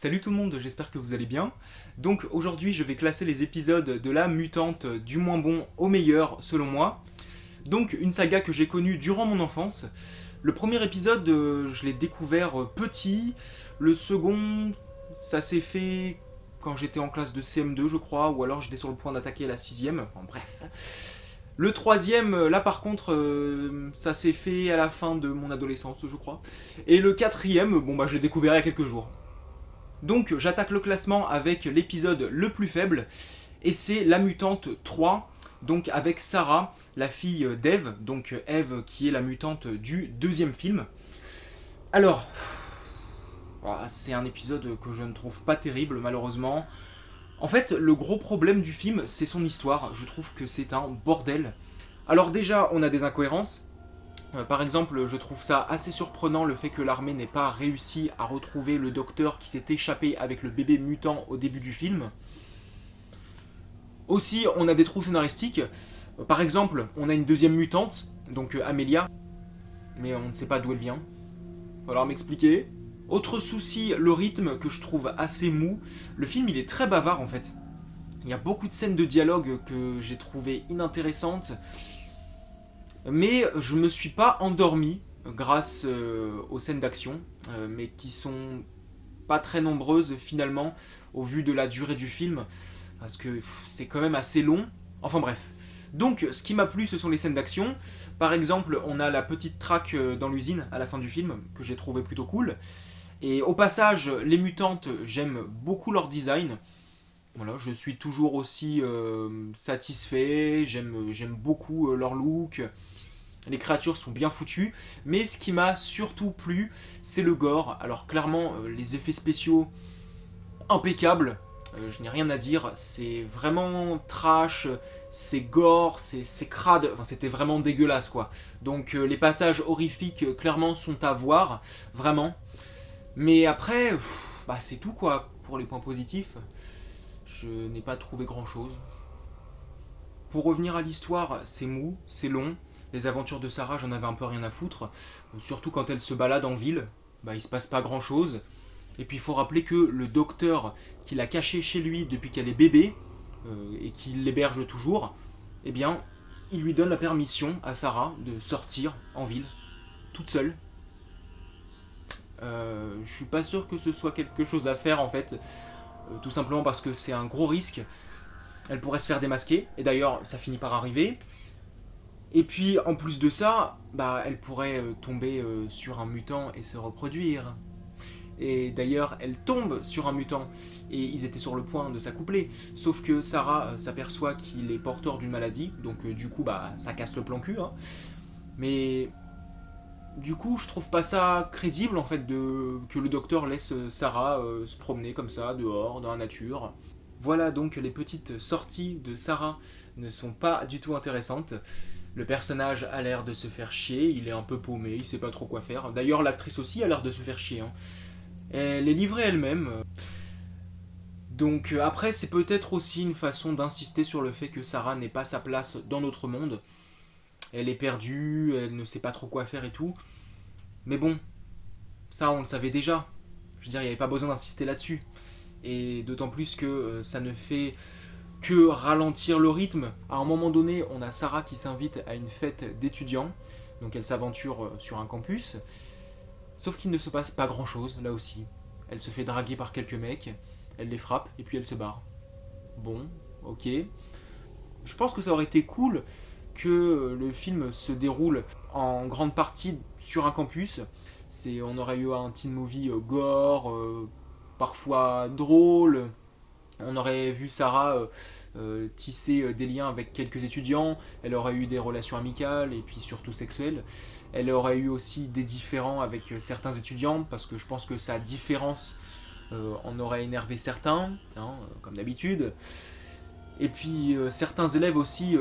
Salut tout le monde, j'espère que vous allez bien. Donc aujourd'hui je vais classer les épisodes de La Mutante du moins bon au meilleur selon moi. Donc une saga que j'ai connue durant mon enfance. Le premier épisode je l'ai découvert petit. Le second ça s'est fait quand j'étais en classe de CM2 je crois. Ou alors j'étais sur le point d'attaquer la sixième. Enfin bref. Le troisième, là par contre, ça s'est fait à la fin de mon adolescence, je crois. Et le quatrième, bon bah je l'ai découvert il y a quelques jours. Donc j'attaque le classement avec l'épisode le plus faible, et c'est La Mutante 3, donc avec Sarah, la fille d'Eve, donc Eve qui est la mutante du deuxième film. Alors, c'est un épisode que je ne trouve pas terrible malheureusement. En fait, le gros problème du film, c'est son histoire. Je trouve que c'est un bordel. Alors déjà, on a des incohérences. Par exemple, je trouve ça assez surprenant le fait que l'armée n'ait pas réussi à retrouver le docteur qui s'est échappé avec le bébé mutant au début du film. Aussi, on a des trous scénaristiques. Par exemple, on a une deuxième mutante, donc Amelia, mais on ne sait pas d'où elle vient. Il va falloir m'expliquer. Autre souci, le rythme que je trouve assez mou. Le film, il est très bavard en fait. Il y a beaucoup de scènes de dialogue que j'ai trouvées inintéressantes. Mais je me suis pas endormi grâce aux scènes d'action, mais qui sont pas très nombreuses finalement au vu de la durée du film, parce que c'est quand même assez long. Enfin bref. Donc ce qui m'a plu ce sont les scènes d'action. Par exemple on a la petite traque dans l'usine à la fin du film, que j'ai trouvé plutôt cool. Et au passage, les mutantes, j'aime beaucoup leur design. Voilà, je suis toujours aussi satisfait, j'aime beaucoup leur look. Les créatures sont bien foutues, mais ce qui m'a surtout plu, c'est le gore. Alors clairement, les effets spéciaux, impeccables, je n'ai rien à dire, c'est vraiment trash, c'est gore, c'est crade, enfin c'était vraiment dégueulasse quoi. Donc les passages horrifiques, clairement, sont à voir, vraiment. Mais après, bah, c'est tout quoi, pour les points positifs. Je n'ai pas trouvé grand chose. Pour revenir à l'histoire, c'est mou, c'est long. Les aventures de Sarah, j'en avais un peu rien à foutre. Surtout quand elle se balade en ville, bah, il se passe pas grand chose. Et puis il faut rappeler que le docteur qui l'a cachée chez lui depuis qu'elle est bébé, et qui l'héberge toujours, eh bien, il lui donne la permission à Sarah de sortir en ville, toute seule. Je suis pas sûr que ce soit quelque chose à faire en fait, tout simplement parce que c'est un gros risque. Elle pourrait se faire démasquer, et d'ailleurs ça finit par arriver. Et puis en plus de ça, bah, elle pourrait tomber sur un mutant et se reproduire. Et d'ailleurs, elle tombe sur un mutant, et ils étaient sur le point de s'accoupler. Sauf que Sarah s'aperçoit qu'il est porteur d'une maladie, donc du coup, bah, ça casse le plan cul. Hein. Mais du coup, je trouve pas ça crédible en fait que le docteur laisse Sarah se promener comme ça dehors dans la nature. Voilà donc les petites sorties de Sarah ne sont pas du tout intéressantes. Le personnage a l'air de se faire chier, il est un peu paumé, il sait pas trop quoi faire. D'ailleurs, l'actrice aussi a l'air de se faire chier. Hein. Elle est livrée elle-même. Donc après, c'est peut-être aussi une façon d'insister sur le fait que Sarah n'ait pas sa place dans notre monde. Elle est perdue, elle ne sait pas trop quoi faire et tout. Mais bon, ça on le savait déjà. Je veux dire, il n'y avait pas besoin d'insister là-dessus. Et d'autant plus que ça ne fait que ralentir le rythme. À un moment donné, on a Sarah qui s'invite à une fête d'étudiants. Donc elle s'aventure sur un campus. Sauf qu'il ne se passe pas grand-chose, là aussi. Elle se fait draguer par quelques mecs, elle les frappe, et puis elle se barre. Bon, ok. Je pense que ça aurait été cool que le film se déroule en grande partie sur un campus. On aurait eu un teen movie gore, parfois drôle. On aurait vu Sarah tisser des liens avec quelques étudiants. Elle aurait eu des relations amicales et puis surtout sexuelles. Elle aurait eu aussi des différends avec certains étudiants parce que je pense que sa différence en aurait énervé certains, hein, comme d'habitude. Et puis certains élèves aussi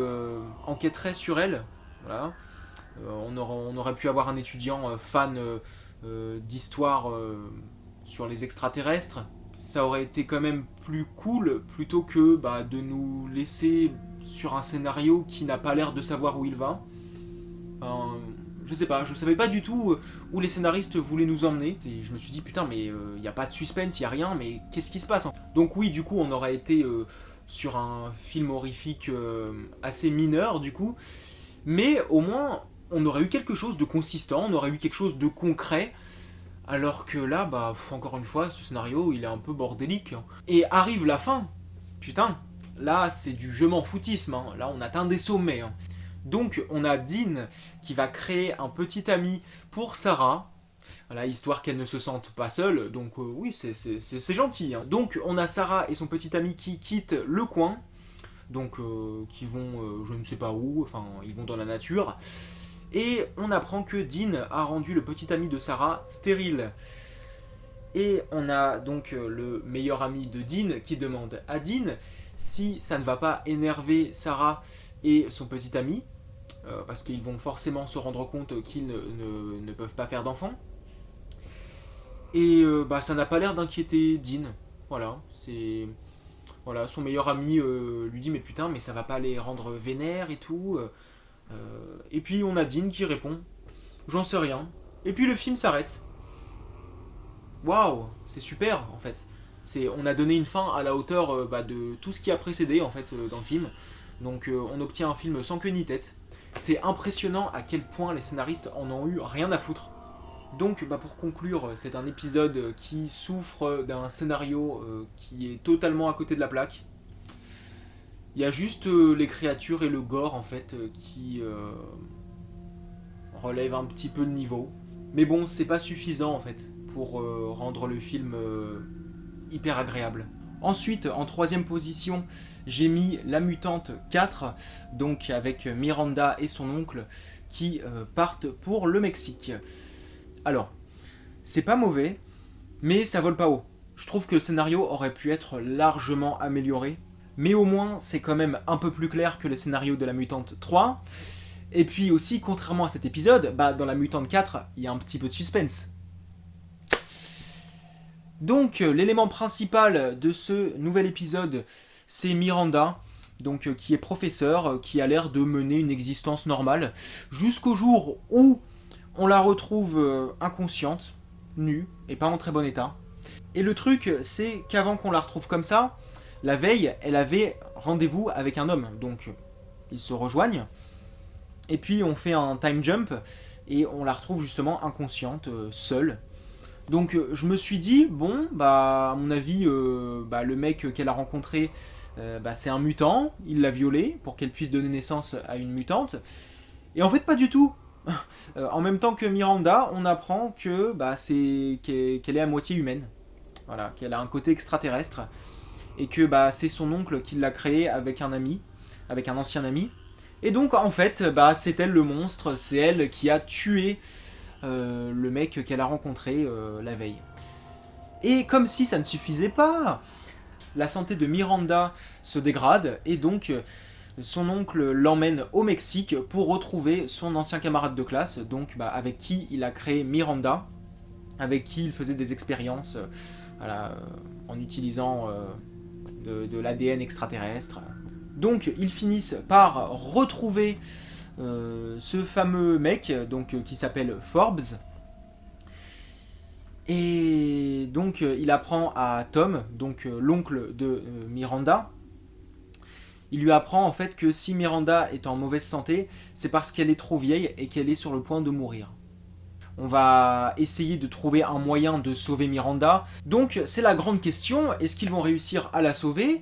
enquêteraient sur elle. Voilà. On aurait pu avoir un étudiant fan d'histoire sur les extraterrestres. Ça aurait été quand même plus cool plutôt que bah, de nous laisser sur un scénario qui n'a pas l'air de savoir où il va. je sais pas, je savais pas du tout où les scénaristes voulaient nous emmener. Et je me suis dit putain mais il y a pas de suspense, il y a rien, mais qu'est-ce qui se passe? Donc oui, du coup on aurait été sur un film horrifique assez mineur du coup, mais au moins on aurait eu quelque chose de consistant, on aurait eu quelque chose de concret. Alors que là, bah, encore une fois, ce scénario, il est un peu bordélique. Et arrive la fin. Putain, là, c'est du je m'en foutisme. Hein. Là, on atteint des sommets. Hein. Donc, on a Dean qui va créer un petit ami pour Sarah. Voilà, histoire qu'elle ne se sente pas seule. Donc, oui, c'est gentil. Hein. Donc, on a Sarah et son petit ami qui quittent le coin. Donc, qui vont, je ne sais pas où. Enfin, ils vont dans la nature. Et on apprend que Dean a rendu le petit ami de Sarah stérile. Et on a donc le meilleur ami de Dean qui demande à Dean si ça ne va pas énerver Sarah et son petit ami, parce qu'ils vont forcément se rendre compte qu'ils ne peuvent pas faire d'enfants. Et bah, ça n'a pas l'air d'inquiéter Dean. Voilà, c'est... Voilà, son meilleur ami lui dit mais putain mais ça va pas les rendre vénères et tout. Et puis on a Dean qui répond j'en sais rien. Et puis le film s'arrête. Waouh, c'est super en fait. On a donné une fin à la hauteur de tout ce qui a précédé en fait dans le film. Donc on obtient un film sans queue ni tête. C'est impressionnant à quel point les scénaristes en ont eu rien à foutre. Donc pour conclure, c'est un épisode qui souffre d'un scénario qui est totalement à côté de la plaque. Il y a juste les créatures et le gore en fait qui relèvent un petit peu le niveau. Mais bon, c'est pas suffisant en fait pour rendre le film hyper agréable. Ensuite, en troisième position, j'ai mis La Mutante 4, donc avec Miranda et son oncle qui partent pour le Mexique. Alors, c'est pas mauvais, mais ça vole pas haut. Je trouve que le scénario aurait pu être largement amélioré, mais au moins c'est quand même un peu plus clair que le scénario de La Mutante 3. Et puis aussi, contrairement à cet épisode, dans La Mutante 4, il y a un petit peu de suspense. Donc, l'élément principal de ce nouvel épisode, c'est Miranda, donc, qui est professeure, qui a l'air de mener une existence normale, jusqu'au jour où on la retrouve inconsciente, nue, et pas en très bon état. Et le truc, c'est qu'avant qu'on la retrouve comme ça, la veille, elle avait rendez-vous avec un homme, donc ils se rejoignent, et puis on fait un time jump, et on la retrouve justement inconsciente, seule. Donc je me suis dit, bon, à mon avis, le mec qu'elle a rencontré, c'est un mutant, il l'a violée pour qu'elle puisse donner naissance à une mutante. Et en fait, pas du tout. En même temps que Miranda, on apprend que qu'elle est à moitié humaine. Voilà, qu'elle a un côté extraterrestre. Et que c'est son oncle qui l'a créée avec un ami, avec un ancien ami. Et donc en fait, c'est elle le monstre, c'est elle qui a tué le mec qu'elle a rencontré la veille. Et comme si ça ne suffisait pas, la santé de Miranda se dégrade et donc son oncle l'emmène au Mexique pour retrouver son ancien camarade de classe, donc avec qui il a créé Miranda, avec qui il faisait des expériences en utilisant de l'ADN extraterrestre. Donc ils finissent par retrouver ce fameux mec qui s'appelle Forbes. Et donc il apprend à Tom, l'oncle de Miranda, il lui apprend en fait que si Miranda est en mauvaise santé, c'est parce qu'elle est trop vieille et qu'elle est sur le point de mourir. On va essayer de trouver un moyen de sauver Miranda. Donc c'est la grande question, est-ce qu'ils vont réussir à la sauver ?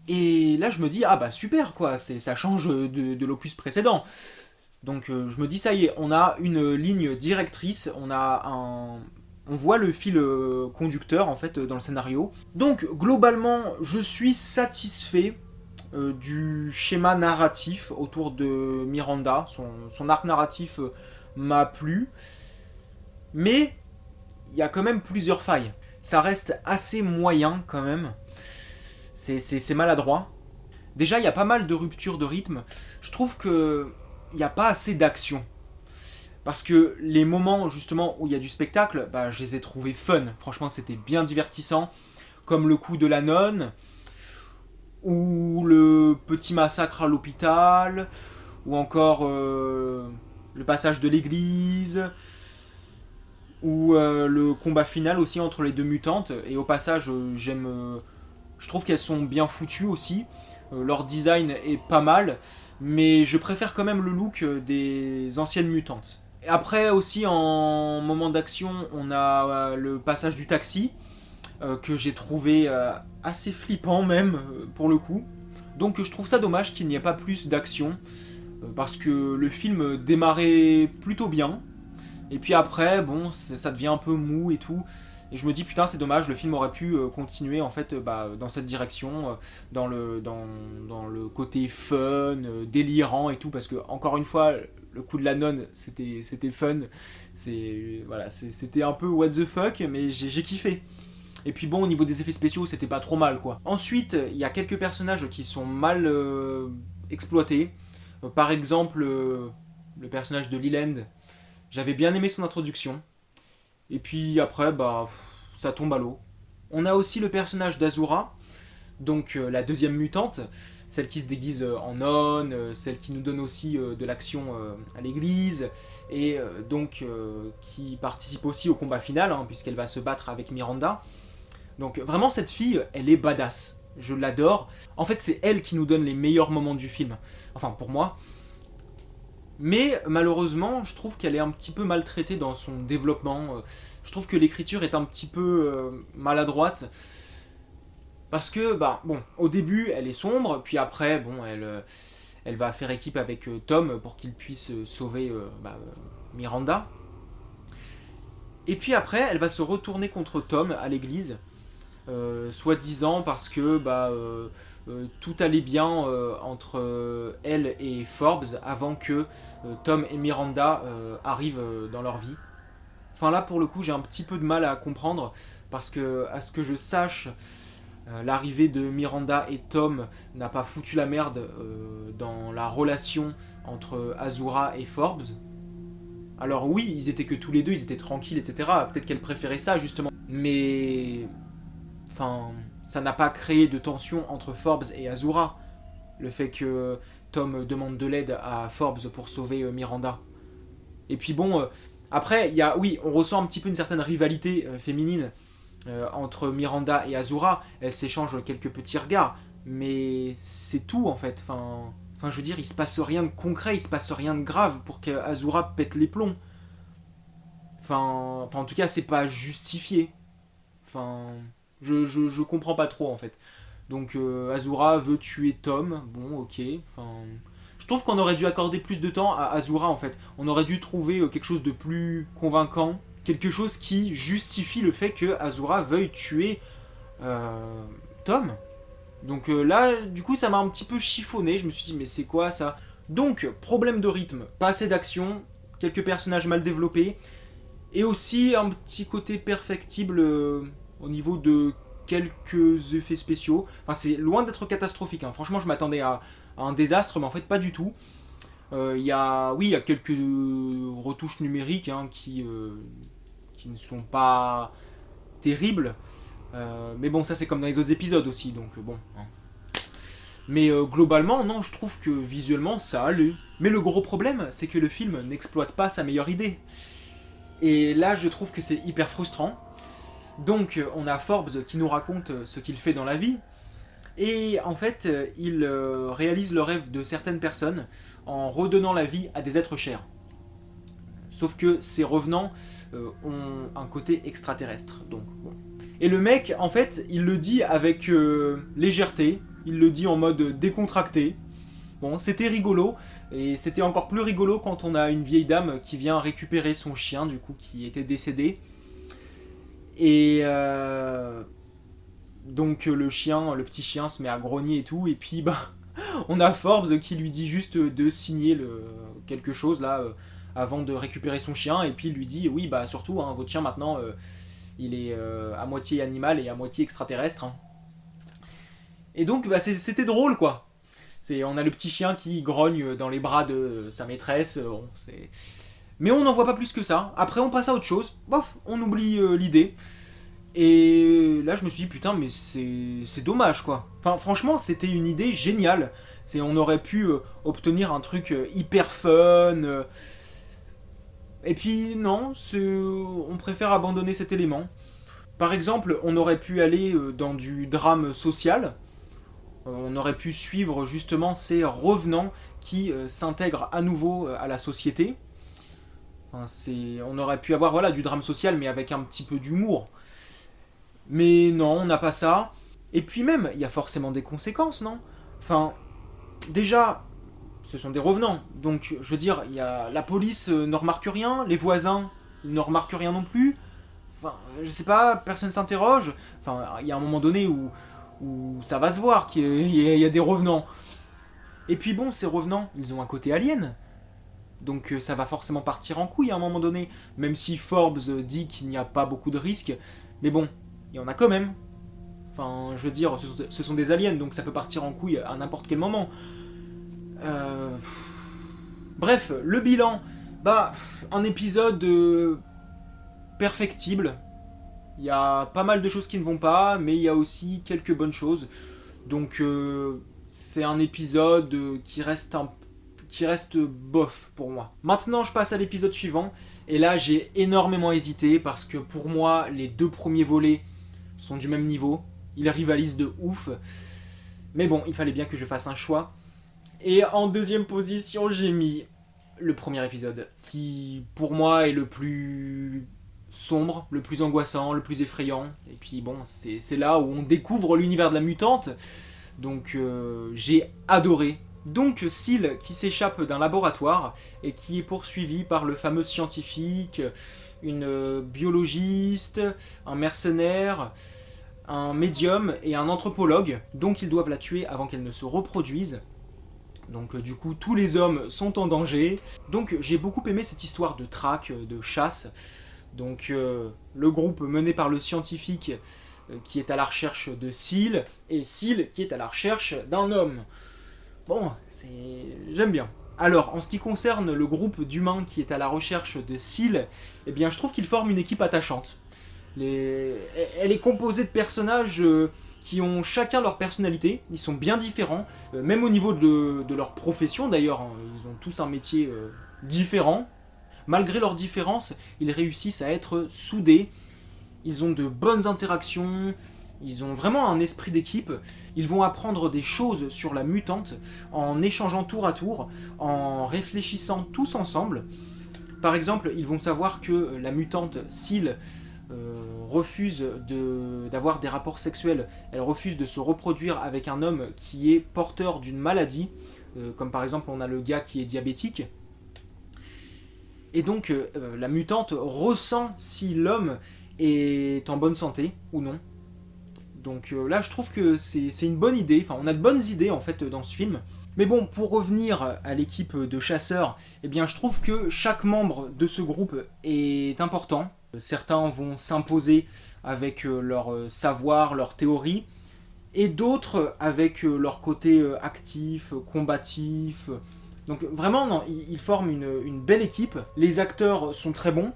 Et là je me dis, super quoi, ça change de l'opus précédent. Donc je me dis, ça y est, on a une ligne directrice, on voit le fil conducteur en fait dans le scénario. Donc globalement, je suis satisfait du schéma narratif autour de Miranda. Son arc narratif m'a plu. Mais il y a quand même plusieurs failles. Ça reste assez moyen quand même. C'est maladroit. Déjà, il y a pas mal de ruptures de rythme. Je trouve qu'il n'y a pas assez d'action. Parce que les moments justement où il y a du spectacle, je les ai trouvés fun. Franchement, c'était bien divertissant. Comme le coup de la nonne, ou le petit massacre à l'hôpital, ou encore le passage de l'église, ou le combat final aussi entre les deux mutantes. Et au passage, je trouve qu'elles sont bien foutues aussi. Leur design est pas mal, mais je préfère quand même le look des anciennes mutantes. Et après aussi, en moment d'action, on a le passage du taxi, que j'ai trouvé assez flippant même, pour le coup. Donc je trouve ça dommage qu'il n'y ait pas plus d'action, parce que le film démarrait plutôt bien. Et puis après, bon, ça devient un peu mou et tout. Et je me dis, putain, c'est dommage, le film aurait pu continuer en fait dans cette direction, dans le côté fun, délirant et tout, parce que, encore une fois, le coup de la nonne, c'était fun. C'était un peu what the fuck, mais j'ai kiffé. Et puis bon, au niveau des effets spéciaux, c'était pas trop mal, quoi. Ensuite, il y a quelques personnages qui sont mal exploités. Par exemple, le personnage de Leland. J'avais bien aimé son introduction. Et puis après, ça tombe à l'eau. On a aussi le personnage d'Azura, donc la deuxième mutante, celle qui se déguise en nonne, celle qui nous donne aussi de l'action à l'église, et donc qui participe aussi au combat final, hein, puisqu'elle va se battre avec Miranda. Donc vraiment, cette fille, elle est badass. Je l'adore. En fait, c'est elle qui nous donne les meilleurs moments du film. Enfin, pour moi. Mais malheureusement, je trouve qu'elle est un petit peu maltraitée dans son développement. Je trouve que l'écriture est un petit peu maladroite. Parce que, bon, au début, elle est sombre, puis après, bon, elle va faire équipe avec Tom pour qu'il puisse sauver Miranda. Et puis après, elle va se retourner contre Tom à l'église, soi-disant parce que tout allait bien entre elle et Forbes avant que Tom et Miranda arrivent dans leur vie. Enfin là, pour le coup, j'ai un petit peu de mal à comprendre, parce que, à ce que je sache, l'arrivée de Miranda et Tom n'a pas foutu la merde dans la relation entre Azura et Forbes. Alors oui, ils étaient que tous les deux, ils étaient tranquilles, etc. Peut-être qu'elle préférait ça, justement. Mais... Enfin, ça n'a pas créé de tension entre Forbes et Azura. Le fait que Tom demande de l'aide à Forbes pour sauver Miranda. Et puis bon, après, oui, on ressent un petit peu une certaine rivalité féminine entre Miranda et Azura. Elles s'échangent quelques petits regards, mais c'est tout en fait. Enfin, je veux dire, il se passe rien de concret, il se passe rien de grave pour qu'Azura pète les plombs. En tout cas, c'est pas justifié. Enfin, je comprends pas trop en fait. Donc Azura veut tuer Tom, bon ok. Je trouve qu'on aurait dû accorder plus de temps à Azura en fait. On aurait dû trouver quelque chose de plus convaincant, quelque chose qui justifie le fait que Azura veuille tuer Tom. Donc là, du coup, ça m'a un petit peu chiffonné. Je me suis dit, mais c'est quoi ça? Donc, problème de rythme, pas assez d'action, quelques personnages mal développés, et aussi un petit côté perfectible au niveau de quelques effets spéciaux. Enfin, c'est loin d'être catastrophique, hein. Franchement, je m'attendais à un désastre, mais en fait, pas du tout. Il y a quelques retouches numériques hein, qui ne sont pas terribles. Mais bon, ça c'est comme dans les autres épisodes aussi, donc bon. Hein. Mais globalement, non, je trouve que visuellement ça allait. Mais le gros problème, c'est que le film n'exploite pas sa meilleure idée. Et là, je trouve que c'est hyper frustrant. Donc, on a Forbes qui nous raconte ce qu'il fait dans la vie. Et en fait, il réalise le rêve de certaines personnes en redonnant la vie à des êtres chers. Sauf que ces revenants ont un côté extraterrestre. Donc, bon. Et le mec, en fait, il le dit avec légèreté, il le dit en mode décontracté. Bon, c'était rigolo, et c'était encore plus rigolo quand on a une vieille dame qui vient récupérer son chien, du coup, qui était décédé. Et donc le petit chien se met à grogner et tout, et puis on a Forbes qui lui dit juste de signer quelque chose là avant de récupérer son chien, et puis il lui dit oui surtout hein, votre chien maintenant il est à moitié animal et à moitié extraterrestre. Hein. Et donc c'était drôle quoi. On a le petit chien qui grogne dans les bras de sa maîtresse. Mais on n'en voit pas plus que ça. Après on passe à autre chose. Bof, on oublie l'idée. Et là je me suis dit putain mais c'est dommage quoi. Enfin franchement c'était une idée géniale. On aurait pu obtenir un truc hyper fun. Et puis non, on préfère abandonner cet élément. Par exemple, on aurait pu aller dans du drame social. On aurait pu suivre justement ces revenants qui s'intègrent à nouveau à la société. Enfin, on aurait pu avoir voilà, du drame social, mais avec un petit peu d'humour. Mais non, on n'a pas ça. Et puis même, il y a forcément des conséquences, non? Enfin, déjà, ce sont des revenants. Donc, je veux dire, la police ne remarque rien, les voisins ne remarquent rien non plus. Enfin, je sais pas, personne s'interroge. Enfin, il y a un moment donné où ça va se voir qu'il y a des revenants. Et puis bon, ces revenants, ils ont un côté alien. Donc ça va forcément partir en couille à un moment donné. Même si Forbes dit qu'il n'y a pas beaucoup de risques. Mais bon, il y en a quand même. Enfin, je veux dire, ce sont des aliens, donc ça peut partir en couille à n'importe quel moment. Euh... Bref, le bilan. Bah, un épisode perfectible. Il y a pas mal de choses qui ne vont pas, mais il y a aussi quelques bonnes choses. Donc c'est un épisode qui reste bof pour moi. Maintenant, je passe à l'épisode suivant. Et là, j'ai énormément hésité parce que pour moi, les deux premiers volets sont du même niveau. Ils rivalisent de ouf. Mais bon, il fallait bien que je fasse un choix. Et en deuxième position, j'ai mis le premier épisode, qui pour moi est le plus sombre, le plus angoissant, le plus effrayant. Et puis bon, c'est là où on découvre l'univers de la mutante. Donc j'ai adoré. Donc Seal qui s'échappe d'un laboratoire et qui est poursuivi par le fameux scientifique, une biologiste, un mercenaire, un médium et un anthropologue. Donc ils doivent la tuer avant qu'elle ne se reproduise. Donc du coup tous les hommes sont en danger. Donc j'ai beaucoup aimé cette histoire de traque, de chasse. Donc le groupe mené par le scientifique qui est à la recherche de Seal et Seal qui est à la recherche d'un homme. Bon, j'aime bien. Alors, en ce qui concerne le groupe d'humains qui est à la recherche de Seal, eh bien, je trouve qu'ils forment une équipe attachante. Elle est composée de personnages qui ont chacun leur personnalité, ils sont bien différents, même au niveau de leur profession d'ailleurs, hein, ils ont tous un métier différent. Malgré leurs différences, ils réussissent à être soudés, ils ont de bonnes interactions, ils ont vraiment un esprit d'équipe, ils vont apprendre des choses sur la mutante en échangeant tour à tour, en réfléchissant tous ensemble. Par exemple, ils vont savoir que la mutante Seal refuse d'avoir des rapports sexuels, elle refuse de se reproduire avec un homme qui est porteur d'une maladie, comme par exemple on a le gars qui est diabétique. Et donc la mutante ressent si l'homme est en bonne santé ou non. Donc là je trouve que c'est une bonne idée, enfin on a de bonnes idées en fait dans ce film. Mais bon, pour revenir à l'équipe de chasseurs, eh bien je trouve que chaque membre de ce groupe est important. Certains vont s'imposer avec leur savoir, leur théorie, et d'autres avec leur côté actif, combatif. Donc vraiment, non, ils forment une belle équipe. Les acteurs sont très bons.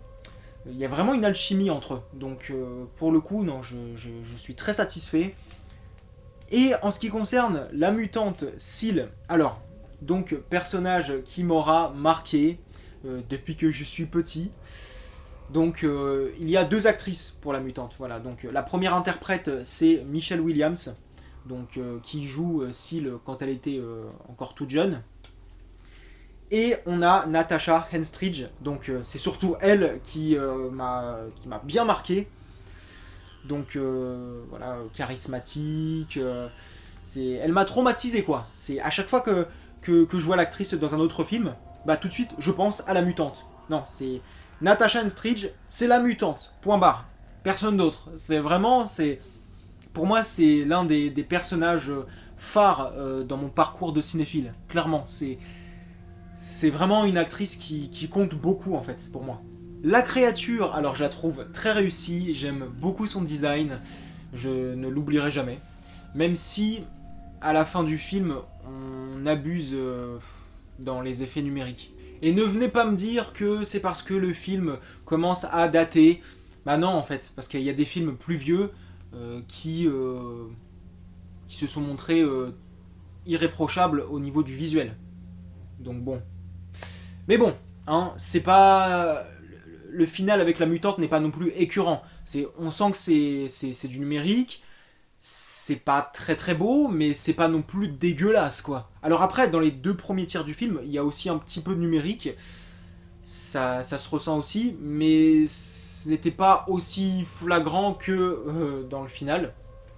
Il y a vraiment une alchimie entre eux. Donc pour le coup, non, je suis très satisfait. Et en ce qui concerne la mutante Seal, alors, donc personnage qui m'aura marqué depuis que je suis petit. Donc il y a deux actrices pour la mutante. Voilà. Donc la première interprète c'est Michelle Williams, donc qui joue Seal quand elle était encore toute jeune. Et on a Natasha Henstridge, donc c'est surtout elle qui m'a bien marqué. Donc voilà, charismatique, elle m'a traumatisé quoi. C'est à chaque fois que je vois l'actrice dans un autre film, bah tout de suite je pense à la mutante. Non, c'est Natasha Henstridge, c'est la mutante. Point barre. Personne d'autre. C'est vraiment, pour moi c'est l'un des personnages phares dans mon parcours de cinéphile. Clairement, c'est vraiment une actrice qui compte beaucoup en fait pour moi. La créature, alors je la trouve très réussie, j'aime beaucoup son design, je ne l'oublierai jamais. Même si, à la fin du film, on abuse dans les effets numériques. Et ne venez pas me dire que c'est parce que le film commence à dater. Bah non en fait, parce qu'il y a des films plus vieux qui se sont montrés irréprochables au niveau du visuel. Donc bon. Mais bon, hein, c'est pas le final avec la mutante n'est pas non plus écœurant. On sent que c'est du numérique, c'est pas très très beau, mais c'est pas non plus dégueulasse, quoi. Alors après, dans les 2 premiers tiers du film, il y a aussi un petit peu de numérique, ça se ressent aussi, mais ce n'était pas aussi flagrant que dans le final.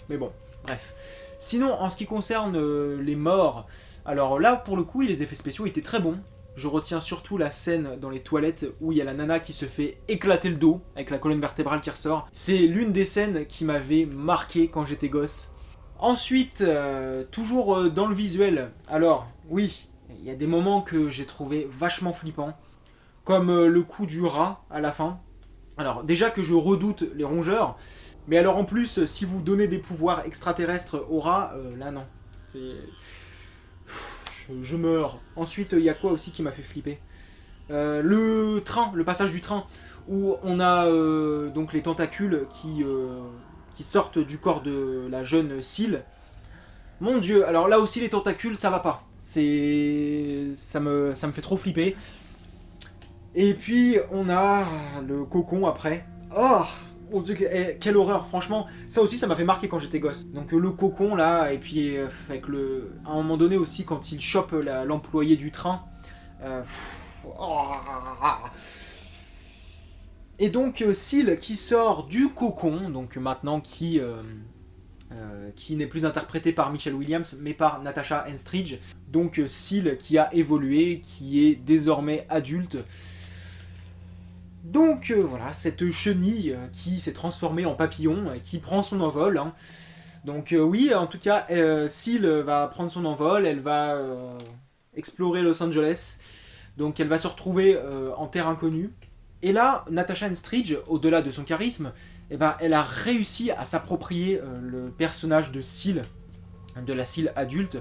Mais bon, bref. Sinon, en ce qui concerne les morts, alors là, pour le coup, les effets spéciaux étaient très bons. Je retiens surtout la scène dans les toilettes où il y a la nana qui se fait éclater le dos avec la colonne vertébrale qui ressort. C'est l'une des scènes qui m'avait marqué quand j'étais gosse. Ensuite, toujours dans le visuel, alors oui, il y a des moments que j'ai trouvé vachement flippants, comme le coup du rat à la fin. Alors déjà que je redoute les rongeurs, mais alors en plus, si vous donnez des pouvoirs extraterrestres au rat, là non, c'est... Je meurs. Ensuite, il y a quoi aussi qui m'a fait flipper, le train, le passage du train, où on a donc les tentacules qui sortent du corps de la jeune Seal. Mon dieu, alors là aussi les tentacules, ça va pas. Ça me fait trop flipper. Et puis on a le cocon après. Oh mon dieu, quelle horreur, franchement. Ça aussi, ça m'a fait marquer quand j'étais gosse. Donc le cocon là, et puis avec à un moment donné aussi, quand il chope l'employé du train. Oh. Et donc Seal qui sort du cocon, donc maintenant qui n'est plus interprété par Michelle Williams, mais par Natasha Henstridge. Donc Seal qui a évolué, qui est désormais adulte. Donc voilà, cette chenille qui s'est transformée en papillon, qui prend son envol. Hein. Donc oui, en tout cas, Seal va prendre son envol, elle va explorer Los Angeles. Donc elle va se retrouver en terre inconnue. Et là, Natasha Henstridge, au-delà de son charisme, eh ben, elle a réussi à s'approprier le personnage de Seal, de la Seal adulte.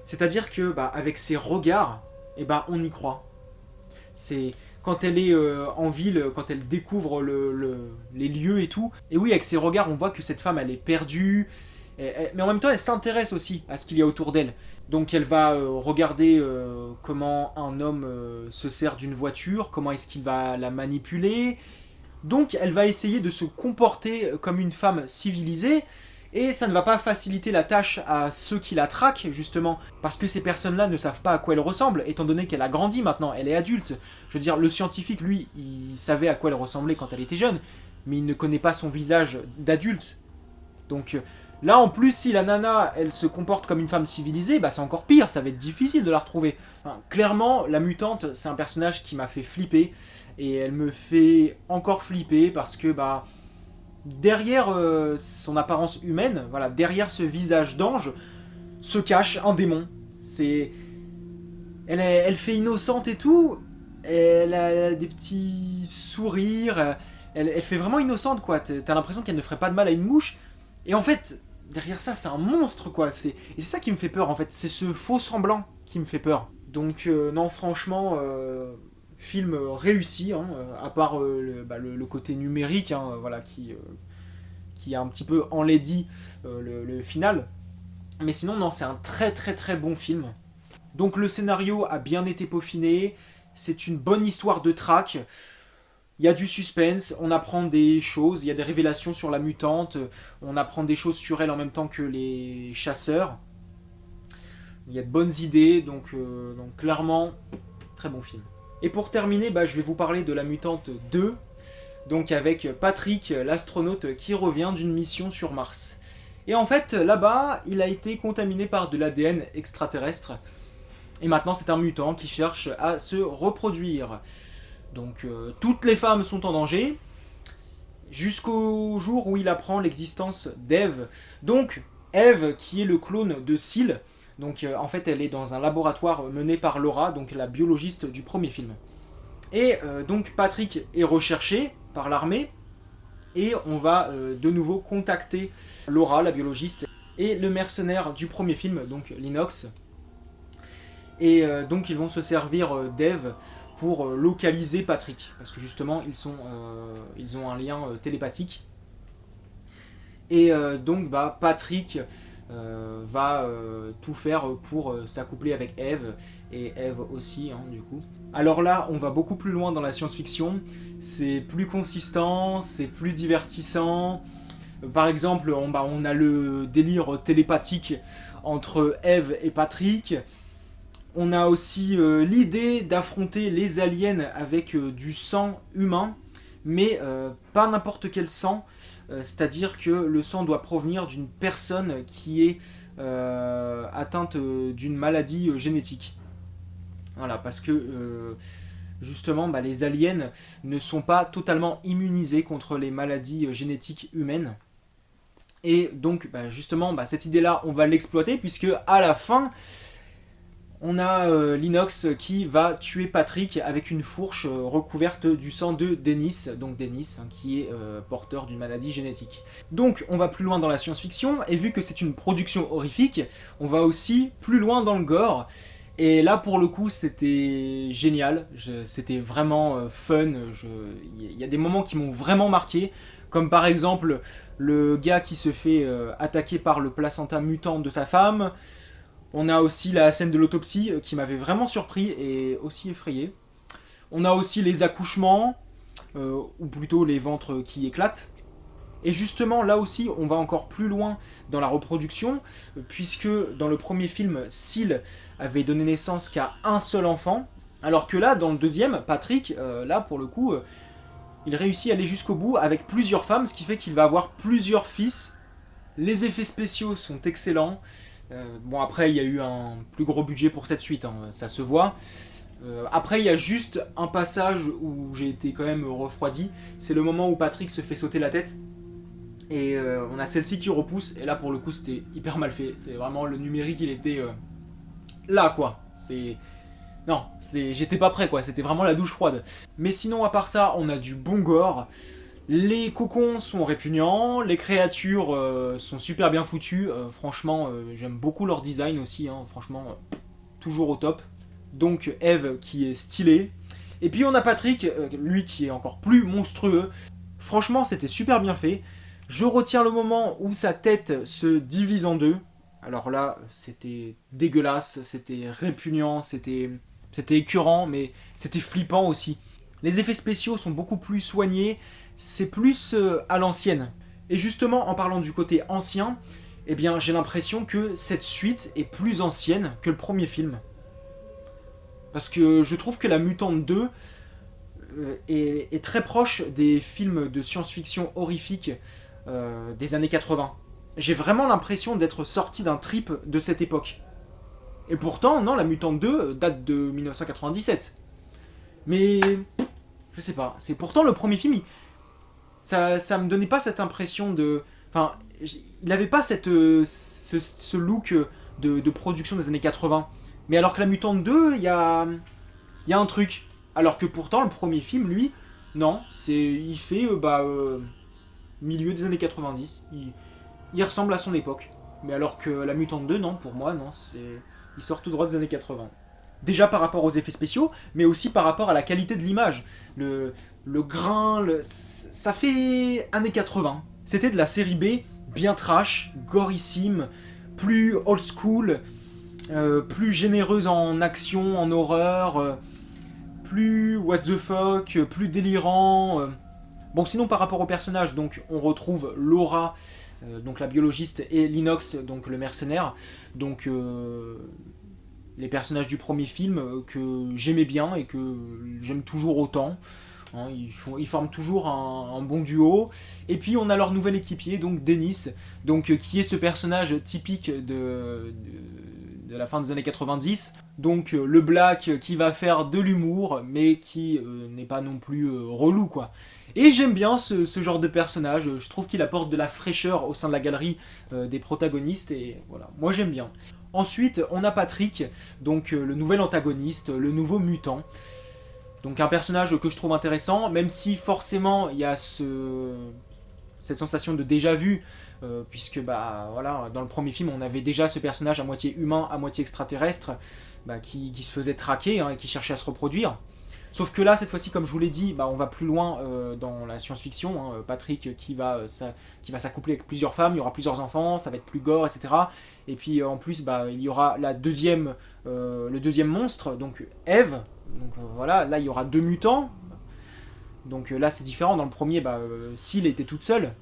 C'est-à-dire que, avec ses regards, eh ben, on y croit. C'est quand elle est en ville, quand elle découvre les lieux et tout. Et oui, avec ses regards, on voit que cette femme, elle est perdue. Mais en même temps, elle s'intéresse aussi à ce qu'il y a autour d'elle. Donc elle va regarder comment un homme se sert d'une voiture, comment est-ce qu'il va la manipuler. Donc elle va essayer de se comporter comme une femme civilisée, et ça ne va pas faciliter la tâche à ceux qui la traquent, justement, parce que ces personnes-là ne savent pas à quoi elle ressemble, étant donné qu'elle a grandi maintenant, elle est adulte. Je veux dire, le scientifique, lui, il savait à quoi elle ressemblait quand elle était jeune, mais il ne connaît pas son visage d'adulte. Donc là, en plus, si la nana, elle se comporte comme une femme civilisée, c'est encore pire, ça va être difficile de la retrouver. Enfin, clairement, la mutante, c'est un personnage qui m'a fait flipper, et elle me fait encore flipper parce que, derrière son apparence humaine, voilà, derrière ce visage d'ange, se cache un démon. Elle fait innocente et tout, elle a des petits sourires, elle fait vraiment innocente, quoi. T'as l'impression qu'elle ne ferait pas de mal à une mouche, et en fait, derrière ça, c'est un monstre, quoi. Et c'est ça qui me fait peur, en fait. C'est ce faux semblant qui me fait peur. Donc, non, franchement, film réussi, hein, à part le côté numérique, hein, voilà, qui a un petit peu enlaidi le final. Mais sinon, non, c'est un très très très bon film. Donc, le scénario a bien été peaufiné. C'est une bonne histoire de traque. Il y a du suspense, on apprend des choses, il y a des révélations sur la mutante, on apprend des choses sur elle en même temps que les chasseurs. Il y a de bonnes idées, donc clairement, très bon film. Et pour terminer, je vais vous parler de La Mutante 2, donc avec Patrick, l'astronaute qui revient d'une mission sur Mars. Et en fait, là-bas, il a été contaminé par de l'ADN extraterrestre, et maintenant c'est un mutant qui cherche à se reproduire. Donc toutes les femmes sont en danger, jusqu'au jour où il apprend l'existence d'Eve. Donc Eve, qui est le clone de Seal, donc en fait elle est dans un laboratoire mené par Laura, donc la biologiste du premier film. Et donc Patrick est recherché par l'armée, et on va de nouveau contacter Laura, la biologiste, et le mercenaire du premier film, donc Linnox. Et donc ils vont se servir d'Eve pour localiser Patrick, parce que justement ils ont un lien télépathique. Et donc Patrick va tout faire pour s'accoupler avec Eve, et Eve aussi, hein, du coup. Alors là, on va beaucoup plus loin dans la science-fiction, c'est plus consistant, c'est plus divertissant. Par exemple, on a le délire télépathique entre Eve et Patrick. On a aussi l'idée d'affronter les aliens avec du sang humain, mais pas n'importe quel sang. C'est-à-dire que le sang doit provenir d'une personne qui est atteinte d'une maladie génétique. Voilà, parce que justement, les aliens ne sont pas totalement immunisés contre les maladies génétiques humaines. Et donc, justement, cette idée-là, on va l'exploiter, puisque à la fin, on a l'Inox qui va tuer Patrick avec une fourche recouverte du sang de Dennis, donc Dennis, hein, qui est porteur d'une maladie génétique. Donc on va plus loin dans la science-fiction, et vu que c'est une production horrifique, on va aussi plus loin dans le gore. Et là pour le coup c'était génial, c'était vraiment fun, il y a des moments qui m'ont vraiment marqué, comme par exemple le gars qui se fait attaquer par le placenta mutant de sa femme. On a aussi la scène de l'autopsie qui m'avait vraiment surpris et aussi effrayé. On a aussi les accouchements, ou plutôt les ventres qui éclatent. Et justement, là aussi, on va encore plus loin dans la reproduction, puisque dans le premier film, Seal avait donné naissance qu'à un seul enfant, alors que là, dans le deuxième, Patrick, là pour le coup, il réussit à aller jusqu'au bout avec plusieurs femmes, ce qui fait qu'il va avoir plusieurs fils. Les effets spéciaux sont excellents. Bon, après il y a eu un plus gros budget pour cette suite, hein, ça se voit. Après il y a juste un passage où j'ai été quand même refroidi, c'est le moment où Patrick se fait sauter la tête et on a celle-ci qui repousse, et là pour le coup c'était hyper mal fait, c'est vraiment le numérique, il était là quoi, non, j'étais pas prêt quoi, c'était vraiment la douche froide. Mais sinon à part ça, on a du bon gore. Les cocons sont répugnants, les créatures sont super bien foutues, franchement j'aime beaucoup leur design aussi, hein, franchement toujours au top. Donc Eve qui est stylée, et puis on a Patrick, lui qui est encore plus monstrueux. Franchement c'était super bien fait, je retiens le moment où sa tête se divise en deux, alors là c'était dégueulasse, c'était répugnant, c'était écœurant, mais c'était flippant aussi. Les effets spéciaux sont beaucoup plus soignés, c'est plus à l'ancienne. Et justement, en parlant du côté ancien, eh bien, j'ai l'impression que cette suite est plus ancienne que le premier film. Parce que je trouve que La Mutante 2 est très proche des films de science-fiction horrifiques des années 80. J'ai vraiment l'impression d'être sorti d'un trip de cette époque. Et pourtant, non, La Mutante 2 date de 1997. Mais je sais pas, c'est pourtant le premier film, ça me donnait pas cette impression de... Enfin, il avait pas ce look de production des années 80. Mais alors que La Mutante 2, il y a un truc. Alors que pourtant, le premier film, lui, non, il fait milieu des années 90. Il ressemble à son époque. Mais alors que La Mutante 2, non, pour moi, non, il sort tout droit des années 80. Déjà par rapport aux effets spéciaux, mais aussi par rapport à la qualité de l'image. Le grain, ça fait années 80. C'était de la série B, bien trash, gorissime, plus old school, plus généreuse en action, en horreur, plus what the fuck, plus délirant. Bon, sinon par rapport aux personnages, donc on retrouve Laura, donc la biologiste, et l'Inox, donc le mercenaire. Donc les personnages du premier film que j'aimais bien et que j'aime toujours autant. Hein, ils forment toujours un bon duo. Et puis on a leur nouvel équipier, donc Dennis, donc, qui est ce personnage typique de la fin des années 90. Donc le black qui va faire de l'humour, mais qui n'est pas non plus relou, quoi. Et j'aime bien ce genre de personnage, je trouve qu'il apporte de la fraîcheur au sein de la galerie des protagonistes, et voilà, moi j'aime bien. Ensuite, on a Patrick, donc le nouvel antagoniste, le nouveau mutant. Donc un personnage que je trouve intéressant, même si forcément il y a cette sensation de déjà-vu, puisque voilà, dans le premier film on avait déjà ce personnage à moitié humain, à moitié extraterrestre, qui se faisait traquer, hein, et qui cherchait à se reproduire. Sauf que là, cette fois-ci, comme je vous l'ai dit, bah, on va plus loin dans la science-fiction. Hein. Patrick qui va s'accoupler avec plusieurs femmes, il y aura plusieurs enfants, ça va être plus gore, etc. Et puis en plus, bah, il y aura le deuxième monstre, donc Eve. Donc voilà, là il y aura 2 mutants. Donc là c'est différent, dans le premier, bah, Seal était toute seule.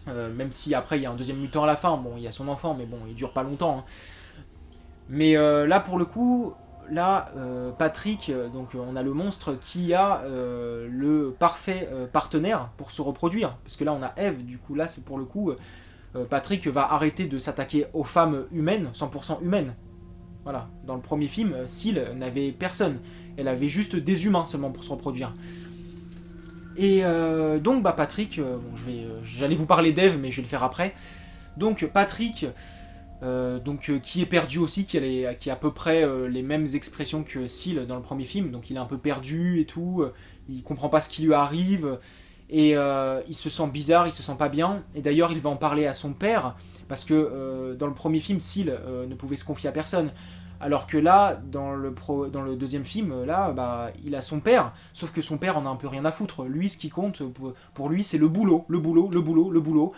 Même si après il y a un deuxième mutant à la fin, bon il y a son enfant, mais bon il dure pas longtemps. Hein. Mais là pour le coup, là Patrick, donc on a le monstre qui a le parfait partenaire pour se reproduire. Parce que là on a Eve, du coup là c'est pour le coup, Patrick va arrêter de s'attaquer aux femmes humaines, 100% humaines. Voilà, dans le premier film, Seal n'avait personne. Elle avait juste des humains seulement pour se reproduire. Et donc bah Patrick, bon, j'allais vous parler d'Eve, mais je vais le faire après. Donc Patrick, qui est perdu aussi, qui a à peu près les mêmes expressions que Seal dans le premier film. Donc il est un peu perdu et tout, il comprend pas ce qui lui arrive, et il se sent bizarre, il se sent pas bien. Et d'ailleurs il va en parler à son père, parce que dans le premier film, Seal ne pouvait se confier à personne. Alors que là, dans le deuxième film, là, bah, il a son père, sauf que son père en a un peu rien à foutre. Lui, ce qui compte, pour lui, c'est le boulot, le boulot, le boulot, le boulot.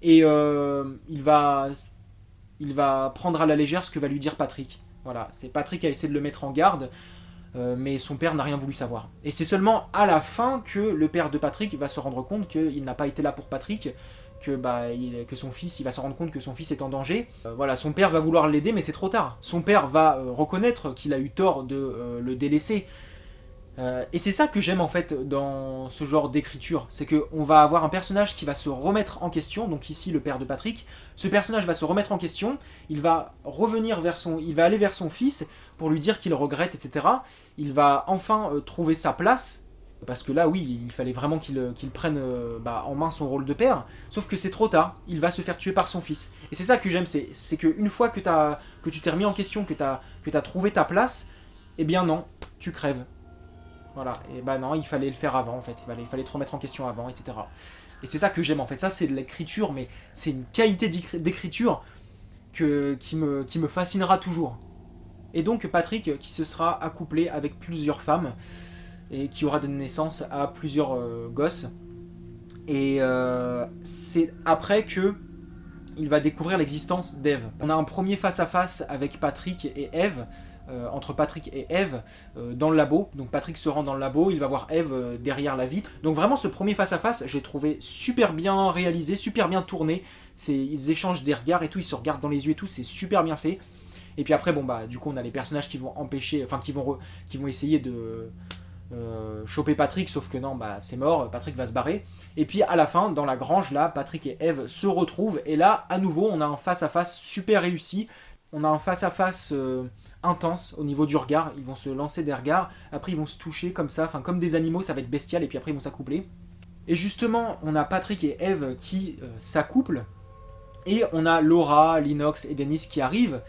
Et il va prendre à la légère ce que va lui dire Patrick. Voilà, c'est Patrick qui a essayé de le mettre en garde, mais son père n'a rien voulu savoir. Et c'est seulement à la fin que le père de Patrick va se rendre compte qu'il n'a pas été là pour Patrick, que son fils, il va se rendre compte que son fils est en danger. Voilà, son père va vouloir l'aider, mais c'est trop tard. Son père va reconnaître qu'il a eu tort de le délaisser. Et c'est ça que j'aime en fait dans ce genre d'écriture, c'est qu'on va avoir un personnage qui va se remettre en question, donc ici le père de Patrick. Ce personnage va se remettre en question, il va aller vers son fils pour lui dire qu'il regrette, etc. Il va enfin trouver sa place. Parce que là, oui, il fallait vraiment qu'il prenne en main son rôle de père. Sauf que c'est trop tard, il va se faire tuer par son fils. Et c'est ça que j'aime, c'est qu'une fois que tu t'es remis en question, que t'as trouvé ta place, eh bien non, tu crèves. Voilà, et bah non, il fallait le faire avant, en fait. Il fallait te remettre en question avant, etc. Et c'est ça que j'aime, en fait. Ça, c'est de l'écriture, mais c'est une qualité d'écriture qui me fascinera toujours. Et donc, Patrick, qui se sera accouplé avec plusieurs femmes, et qui aura donné naissance à plusieurs gosses. Et c'est après que il va découvrir l'existence d'Eve. On a un premier face-à-face avec Patrick et Eve, entre Patrick et Eve, dans le labo. Donc Patrick se rend dans le labo, il va voir Eve derrière la vitre. Donc vraiment ce premier face-à-face, j'ai trouvé super bien réalisé, super bien tourné. Ils échangent des regards et tout, ils se regardent dans les yeux et tout, c'est super bien fait. Et puis après, bon bah du coup on a les personnages qui vont qui vont essayer de choper Patrick, sauf que non, bah c'est mort, Patrick va se barrer. Et puis à la fin, dans la grange, là, Patrick et Eve se retrouvent, et là, à nouveau, on a un face-à-face super réussi. On a un face-à-face intense au niveau du regard. Ils vont se lancer des regards, après ils vont se toucher comme ça, enfin comme des animaux, ça va être bestial, et puis après ils vont s'accoupler. Et justement, on a Patrick et Eve qui s'accouplent, et on a Laura, Linox et Dennis qui arrivent.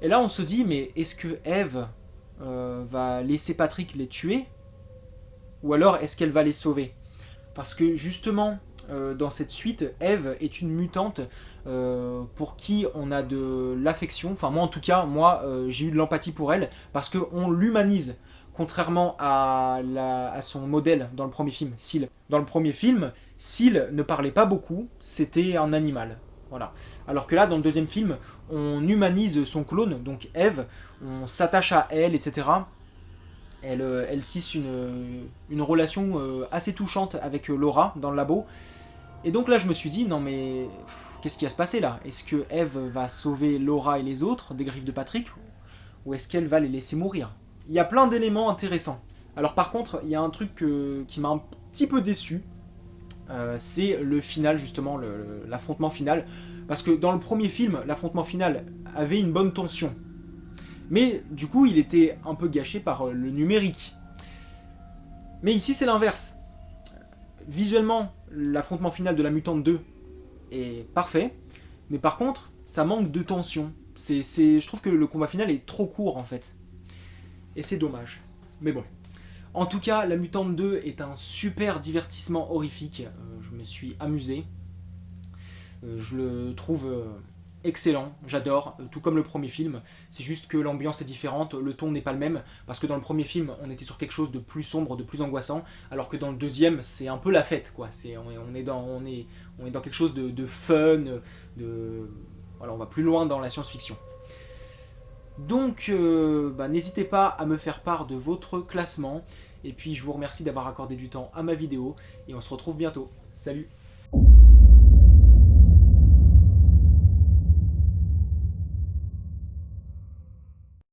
Et là, on se dit, mais est-ce que Eve va laisser Patrick les tuer, ou alors est-ce qu'elle va les sauver? Parce que justement, dans cette suite, Eve est une mutante pour qui on a de l'affection. Enfin moi en tout cas, j'ai eu de l'empathie pour elle, parce qu'on l'humanise, contrairement à son modèle dans le premier film, Seal. Dans le premier film, Seal ne parlait pas beaucoup, c'était un animal. Voilà. Alors que là, dans le deuxième film, on humanise son clone, donc Eve, on s'attache à elle, etc. Elle tisse une relation assez touchante avec Laura dans le labo. Et donc là, je me suis dit, non mais qu'est-ce qui va se passer là? Est-ce que Eve va sauver Laura et les autres des griffes de Patrick? Ou est-ce qu'elle va les laisser mourir? Il y a plein d'éléments intéressants. Alors par contre, il y a un truc qui m'a un petit peu déçu. C'est le final, justement, l'affrontement final. Parce que dans le premier film, l'affrontement final avait une bonne tension. Mais du coup, il était un peu gâché par le numérique. Mais ici, c'est l'inverse. Visuellement, l'affrontement final de la Mutante 2 est parfait. Mais par contre, ça manque de tension. Je trouve que le combat final est trop court, en fait. Et c'est dommage. Mais bon. En tout cas, la Mutante 2 est un super divertissement horrifique. Je me suis amusé. Je le trouve excellent, j'adore, tout comme le premier film. C'est juste que l'ambiance est différente, le ton n'est pas le même, parce que dans le premier film, on était sur quelque chose de plus sombre, de plus angoissant, alors que dans le deuxième, c'est un peu la fête, quoi. On est dans quelque chose de fun, voilà, on va plus loin dans la science-fiction. Donc, n'hésitez pas à me faire part de votre classement, et puis je vous remercie d'avoir accordé du temps à ma vidéo, et on se retrouve bientôt. Salut!